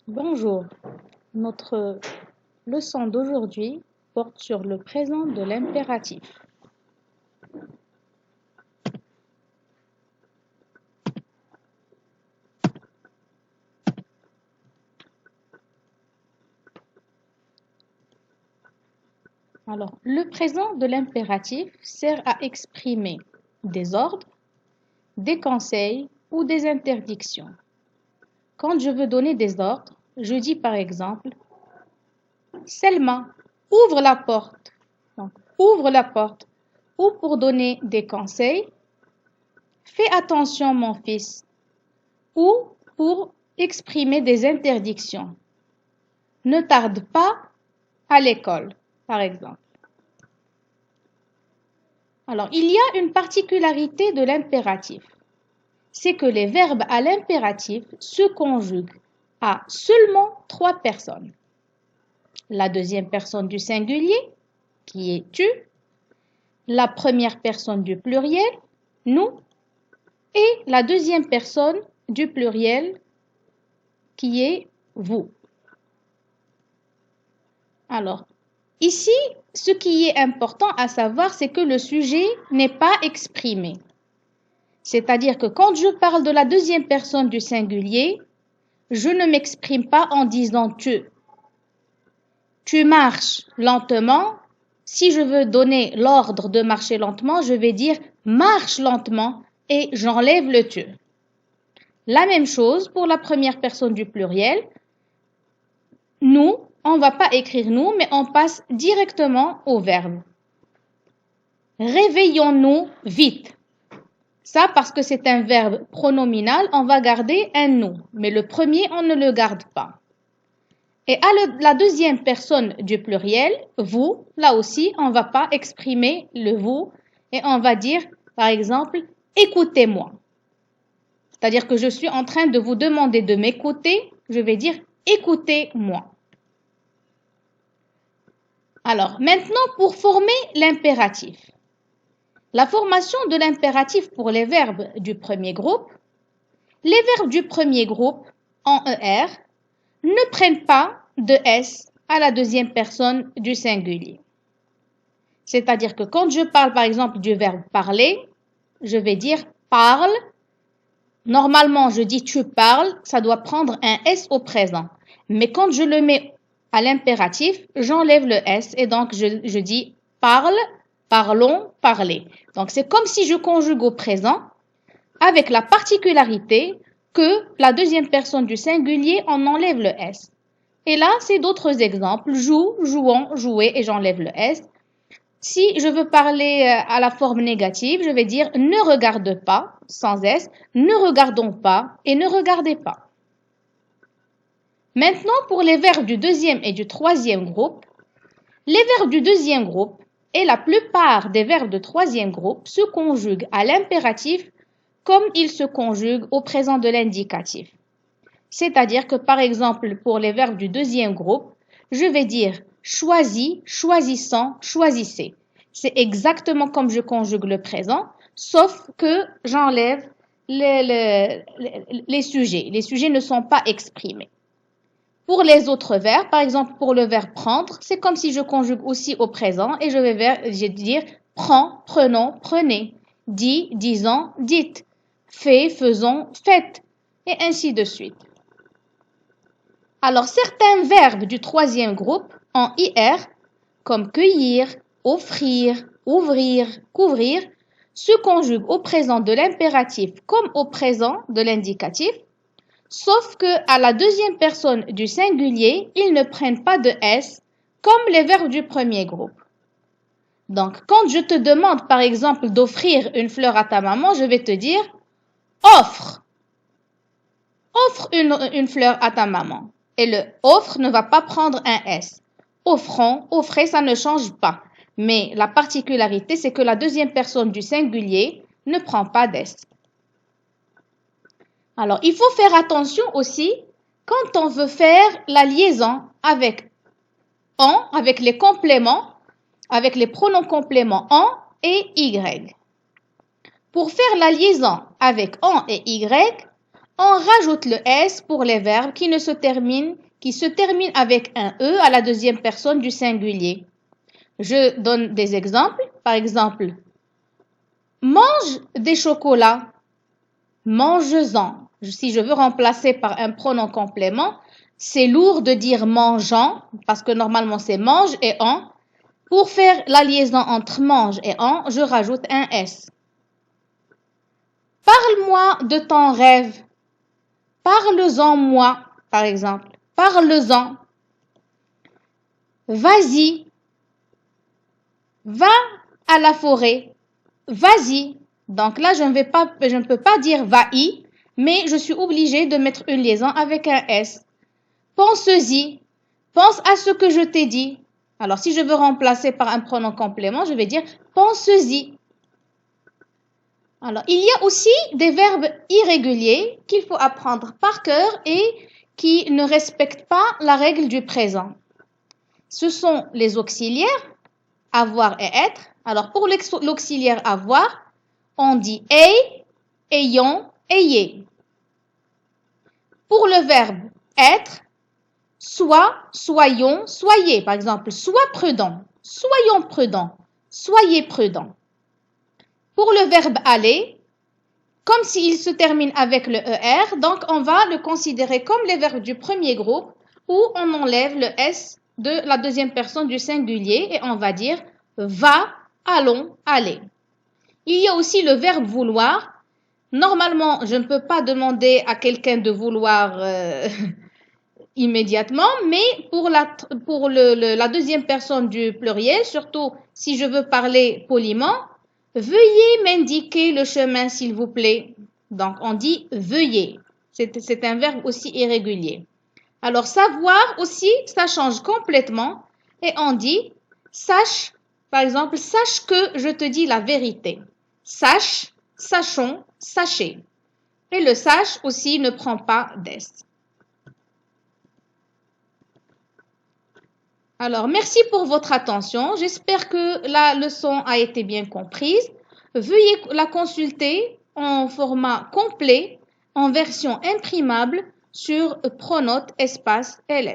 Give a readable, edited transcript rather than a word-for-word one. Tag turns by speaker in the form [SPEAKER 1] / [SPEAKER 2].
[SPEAKER 1] Bonjour, notre leçon d'aujourd'hui porte sur le présent de l'impératif. Alors, le présent de l'impératif sert à exprimer des ordres, des conseils ou des interdictions. Quand je veux donner des ordres, je dis par exemple Selma, ouvre la porte. Donc, ouvre la porte. Ou pour donner des conseils, fais attention mon fils. Ou pour exprimer des interdictions. Ne tarde pas à l'école, par exemple. Alors, il y a une particularité de l'impératif. C'est que les verbes à l'impératif se conjuguent à seulement 3 personnes. La deuxième personne du singulier, qui est tu, la première personne du pluriel, nous, et la deuxième personne du pluriel, qui est vous. Alors, ici, ce qui est important à savoir, c'est que le sujet n'est pas exprimé. C'est-à-dire que quand je parle de la deuxième personne du singulier, je ne m'exprime pas en disant tu. Tu marches lentement. Si je veux donner l'ordre de marcher lentement, je vais dire marche lentement et j'enlève le tu. La même chose pour la première personne du pluriel. Nous, on ne va pas écrire nous, mais on passe directement au verbe. Réveillons-nous vite. Ça, parce que c'est un verbe pronominal, on va garder un nous. Mais le premier, on ne le garde pas. Et à la deuxième personne du pluriel, vous, là aussi, on ne va pas exprimer le vous. Et on va dire, par exemple, écoutez-moi. C'est-à-dire que je suis en train de vous demander de m'écouter. Je vais dire, écoutez-moi. Alors, maintenant, pour former l'impératif. La formation de l'impératif pour les verbes du premier groupe. Les verbes du premier groupe, en ER, ne prennent pas de S à la deuxième personne du singulier. C'est-à-dire que quand je parle, par exemple, du verbe parler, je vais dire parle. Normalement, je dis tu parles, ça doit prendre un S au présent. Mais quand je le mets à l'impératif, j'enlève le S et donc je dis parle, parlons, parler. Donc c'est comme si je conjugue au présent avec la particularité que la deuxième personne du singulier en enlève le S. Et là, c'est d'autres exemples. Joue, jouons, jouer et j'enlève le S. Si je veux parler à la forme négative, je vais dire ne regarde pas, sans S, ne regardons pas et ne regardez pas. Maintenant, pour les verbes du deuxième et du troisième groupe, les verbes du deuxième groupe et la plupart des verbes de troisième groupe se conjuguent à l'impératif comme ils se conjuguent au présent de l'indicatif. C'est-à-dire que par exemple, pour les verbes du deuxième groupe, je vais dire choisis, choisissant, choisissez. C'est exactement comme je conjugue le présent, sauf que j'enlève les sujets. Les sujets ne sont pas exprimés. Pour les autres verbes, par exemple pour le verbe prendre, c'est comme si je conjugue aussi au présent et je vais dire prends, prenons, prenez, dis, disons, dites, fais, faisons, faites, et ainsi de suite. Alors, certains verbes du troisième groupe en IR, comme cueillir, offrir, ouvrir, couvrir, se conjuguent au présent de l'impératif comme au présent de l'indicatif, sauf que à la deuxième personne du singulier, ils ne prennent pas de S comme les verbes du premier groupe. Donc, quand je te demande par exemple d'offrir une fleur à ta maman, je vais te dire offre. Offre une fleur à ta maman. Et le offre ne va pas prendre un S. Offrons, offrez, ça ne change pas. Mais la particularité, c'est que la deuxième personne du singulier ne prend pas d'S. Alors, il faut faire attention aussi quand on veut faire la liaison avec en, avec les compléments, avec les pronoms compléments en et y. Pour faire la liaison avec en et y, On rajoute le S pour les verbes qui se terminent avec un E à la deuxième personne du singulier. Je donne des exemples. Par exemple, mange des chocolats. Mange-en. Si je veux remplacer par un pronom complément, c'est lourd de dire mangeant parce que normalement c'est mange et en. Pour faire la liaison entre mange et en, je rajoute un S. Parle-moi de ton rêve. Parle-en moi, par exemple. Parle-en. Vas-y. Va à la forêt. Vas-y. Donc là, je ne peux pas dire va-y, mais je suis obligée de mettre une liaison avec un S. Pense-y. Pense à ce que je t'ai dit. Alors, si je veux remplacer par un pronom complément, je vais dire pense-y. Alors, il y a aussi des verbes irréguliers qu'il faut apprendre par cœur et qui ne respectent pas la règle du présent. Ce sont les auxiliaires, avoir et être. Alors, pour l'auxiliaire avoir, on dit ait, ayons, ayez. Pour le verbe être, soit, soyons, soyez. Par exemple, sois prudent, soyons prudents, soyez prudents. Pour le verbe aller, comme s'il se termine avec le ER, donc on va le considérer comme les verbes du premier groupe où on enlève le S de la deuxième personne du singulier et on va dire va, allons, aller. Il y a aussi le verbe vouloir. Normalement, je ne peux pas demander à quelqu'un de vouloir immédiatement, mais pour la deuxième personne du pluriel, surtout si je veux parler poliment, veuillez m'indiquer le chemin s'il vous plaît. Donc on dit veuillez. C'est un verbe aussi irrégulier. Alors savoir aussi, ça change complètement et on dit sache, par exemple, sache que je te dis la vérité. Sache, sachons, sachez. Et le sache aussi ne prend pas d'S. Alors, merci pour votre attention. J'espère que la leçon a été bien comprise. Veuillez la consulter en format complet, en version imprimable sur Pronote Espace élève.